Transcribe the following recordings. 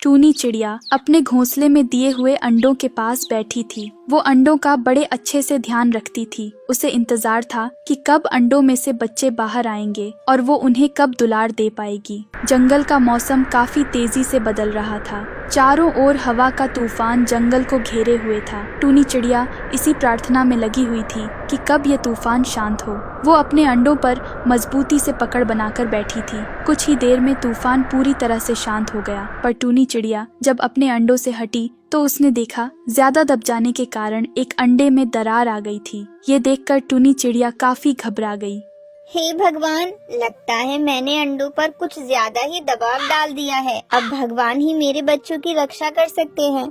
टूनी चिड़िया अपने घोंसले में दिए हुए अंडों के पास बैठी थी। वो अंडों का बड़े अच्छे से ध्यान रखती थी। उसे इंतजार था कि कब अंडों में से बच्चे बाहर आएंगे और वो उन्हें कब दुलार दे पाएगी। जंगल का मौसम काफी तेजी से बदल रहा था। चारों ओर हवा का तूफान जंगल को घेरे हुए था। टूनी चिड़िया इसी प्रार्थना में लगी हुई थी कि कब यह तूफान शांत हो। वो अपने अंडों पर मजबूती से पकड़ बनाकर बैठी थी। कुछ ही देर में तूफान पूरी तरह से शांत हो गया, पर टूनी चिड़िया जब अपने अंडों से हटी तो उसने देखा ज्यादा दब जाने के कारण एक अंडे में दरार आ गई थी। ये देखकर टूनी चिड़िया काफी घबरा गई। हे भगवान, लगता है मैंने अंडों पर कुछ ज्यादा ही दबाव डाल दिया है। अब भगवान ही मेरे बच्चों की रक्षा कर सकते हैं।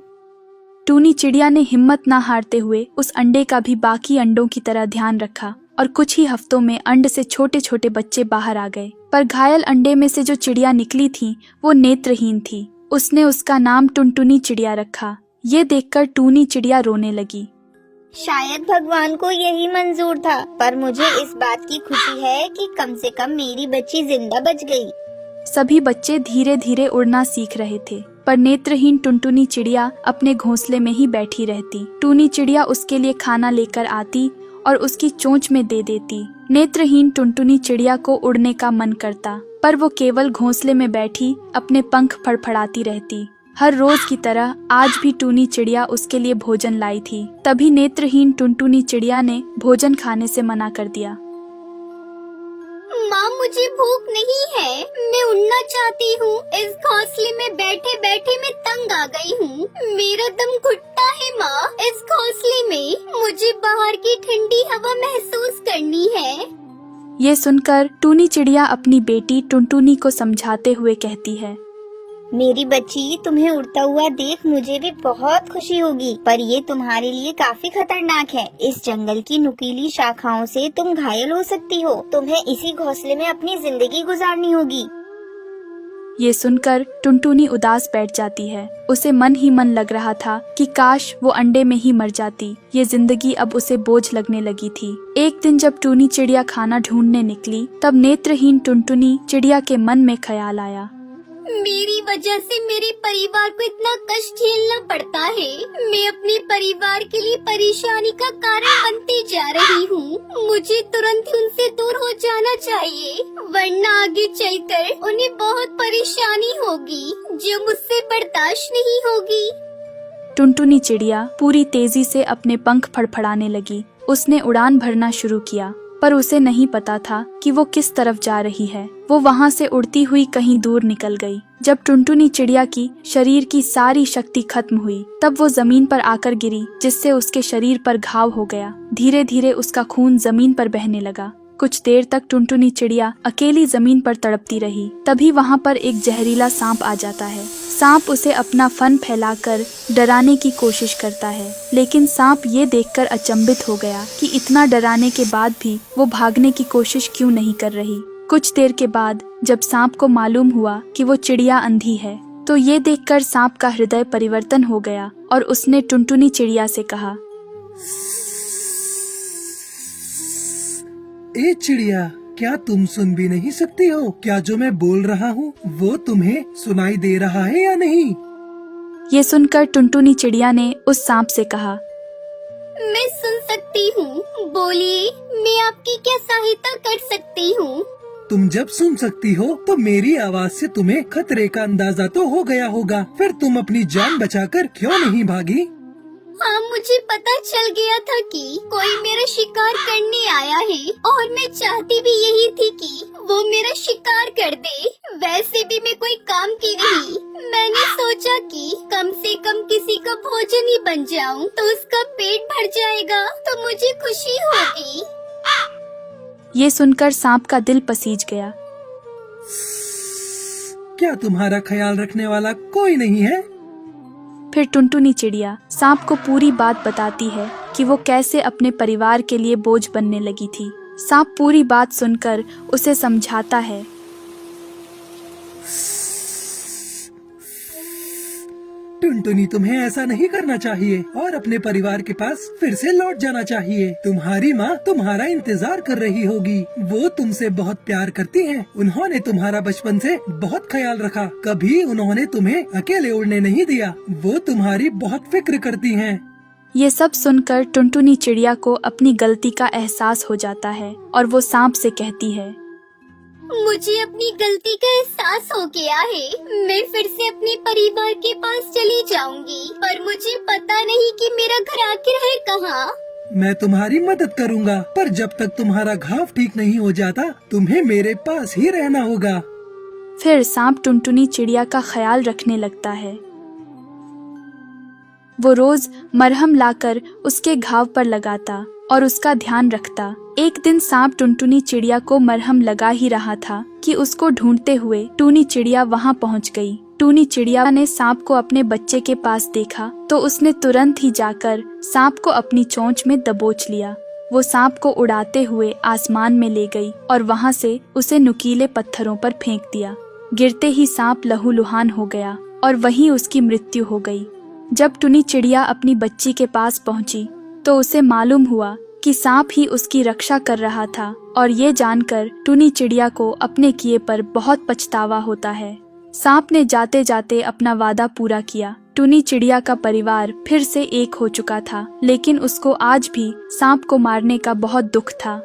टूनी चिड़िया ने हिम्मत न हारते हुए उस अंडे का भी बाकी अंडों की तरह ध्यान रखा और कुछ ही हफ्तों में अंड से छोटे छोटे बच्चे बाहर आ गए। पर घायल अंडे में से जो चिड़िया निकली थी वो नेत्रहीन थी। उसने उसका नाम टुनटुनी चिड़िया रखा। ये देखकर टूनी चिड़िया रोने लगी। शायद भगवान को यही मंजूर था, पर मुझे इस बात की खुशी है कि कम से कम मेरी बच्ची जिंदा बच गई। सभी बच्चे धीरे धीरे उड़ना सीख रहे थे, पर नेत्रहीन टुनटुनी चिड़िया अपने घोंसले में ही बैठी रहती। टूनी चिड़िया उसके लिए खाना लेकर आती और उसकी चोंच में दे देती। नेत्रहीन टुनटुनी चिड़िया को उड़ने का मन करता, पर वो केवल घोंसले में बैठी अपने पंख फड़फड़ाती रहती। हर रोज की तरह आज भी टूनी चिड़िया उसके लिए भोजन लाई थी। तभी नेत्रहीन टुनटुनी चिड़िया ने भोजन खाने से मना कर दिया। माँ, मुझे भूख नहीं है, मैं उड़ना चाहती हूँ। इस घोंसले में बैठे बैठे मैं तंग आ गई हूँ। मेरा दम घुटता है माँ। इस घोंसले में मुझे बाहर की ठंडी हवा महसूस करनी है। ये सुनकर टूनी चिड़िया अपनी बेटी टुनटुनी को समझाते हुए कहती है, मेरी बच्ची, तुम्हें उड़ता हुआ देख मुझे भी बहुत खुशी होगी, पर ये तुम्हारे लिए काफी खतरनाक है। इस जंगल की नुकीली शाखाओं से तुम घायल हो सकती हो। तुम्हें इसी घोंसले में अपनी जिंदगी गुजारनी होगी। ये सुनकर टुनटुनी उदास बैठ जाती है। उसे मन ही मन लग रहा था कि काश वो अंडे में ही मर जाती। ये जिंदगी अब उसे बोझ लगने लगी थी। एक दिन जब टूनी चिड़िया खाना ढूंढने निकली, तब नेत्रहीन टुनटुनी चिड़िया के मन में ख्याल आया, मेरी वजह से मेरे परिवार को इतना कष्ट झेलना पड़ता है। मैं अपने परिवार के लिए परेशानी का कारण बनती जा रही हूँ। मुझे तुरंत उनसे दूर हो जाना चाहिए, वरना आगे चलकर उन्हें बहुत परेशानी होगी जो मुझसे बर्दाश्त नहीं होगी। टुनटुनी चिड़िया पूरी तेजी से अपने पंख फड़फड़ाने लगी। उसने उड़ान भरना शुरू किया, पर उसे नहीं पता था कि वो किस तरफ जा रही है। वो वहाँ से उड़ती हुई कहीं दूर निकल गई। जब टुनटुनी चिड़िया की शरीर की सारी शक्ति खत्म हुई, तब वो जमीन पर आकर गिरी, जिससे उसके शरीर पर घाव हो गया। धीरे धीरे उसका खून जमीन पर बहने लगा। कुछ देर तक टुनटुनी चिड़िया अकेली जमीन पर तड़पती रही। तभी वहाँ पर एक जहरीला सांप आ जाता है। सांप उसे अपना फन फैलाकर डराने की कोशिश करता है, लेकिन सांप ये देखकर अचंभित हो गया कि इतना डराने के बाद भी वो भागने की कोशिश क्यों नहीं कर रही। कुछ देर के बाद जब सांप को मालूम हुआ कि वो चिड़िया अंधी है, तो ये देखकर सांप का हृदय परिवर्तन हो गया और उसने टुनटुनी चिड़िया से कहा, ए चिड़िया, क्या तुम सुन भी नहीं सकती हो? क्या जो मैं बोल रहा हूँ वो तुम्हें सुनाई दे रहा है या नहीं? ये सुनकर टुनटुनी चिड़िया ने उस सांप से कहा, मैं सुन सकती हूँ, बोलिए, मैं आपकी क्या सहायता कर सकती हूँ? तुम जब सुन सकती हो तो मेरी आवाज से तुम्हें खतरे का अंदाजा तो हो गया होगा। फिर तुम अपनी जान बचाकर क्यों नहीं भागी? हाँ, मुझे पता चल गया था कि कोई मेरा शिकार करने आया है और मैं चाहती भी यही थी कि वो मेरा शिकार कर दे। वैसे भी मैं कोई काम की नहीं। मैंने सोचा कि कम से कम किसी का भोजन ही बन जाऊं तो उसका पेट भर जाएगा तो मुझे खुशी होगी। ये सुनकर सांप का दिल पसीज गया। क्या तुम्हारा ख्याल रखने वाला कोई नहीं है? फिर टुनटुनी चिड़िया सांप को पूरी बात बताती है कि वो कैसे अपने परिवार के लिए बोझ बनने लगी थी। सांप पूरी बात सुनकर उसे समझाता है, टुनटुनी, तुम्हें ऐसा नहीं करना चाहिए और अपने परिवार के पास फिर से लौट जाना चाहिए। तुम्हारी माँ तुम्हारा इंतजार कर रही होगी। वो तुमसे बहुत प्यार करती हैं। उन्होंने तुम्हारा बचपन से बहुत ख्याल रखा। कभी उन्होंने तुम्हें अकेले उड़ने नहीं दिया। वो तुम्हारी बहुत फिक्र करती हैं। ये सब सुनकर टुनटुनी चिड़िया को अपनी गलती का एहसास हो जाता है और वो सांप से कहती है, मुझे अपनी गलती का एहसास हो गया है। मैं फिर से अपने परिवार के पास चली जाऊंगी, पर मुझे पता नहीं कि मेरा घर आखिर है कहाँ। मैं तुम्हारी मदद करूँगा, पर जब तक तुम्हारा घाव ठीक नहीं हो जाता तुम्हें मेरे पास ही रहना होगा। फिर सांप टुनटुनी चिड़िया का ख्याल रखने लगता है। वो रोज मरहम लाकर उसके घाव पर लगाता और उसका ध्यान रखता। एक दिन सांप टुनटुनी चिड़िया को मरहम लगा ही रहा था कि उसको ढूंढते हुए टूनी चिड़िया वहां पहुंच गई। टूनी चिड़िया ने सांप को अपने बच्चे के पास देखा तो उसने तुरंत ही जाकर सांप को अपनी चोंच में दबोच लिया। वो सांप को उड़ाते हुए आसमान में ले गई और वहां से उसे नुकीले पत्थरों पर फेंक दिया। गिरते ही सांप लहूलुहान हो गया और वहीं उसकी मृत्यु हो गई। जब टूनी चिड़िया अपनी बच्ची के पास पहुंची तो उसे मालूम हुआ कि सांप ही उसकी रक्षा कर रहा था और ये जानकर टूनी चिड़िया को अपने किए पर बहुत पछतावा होता है। सांप ने जाते जाते अपना वादा पूरा किया। टूनी चिड़िया का परिवार फिर से एक हो चुका था, लेकिन उसको आज भी सांप को मारने का बहुत दुख था।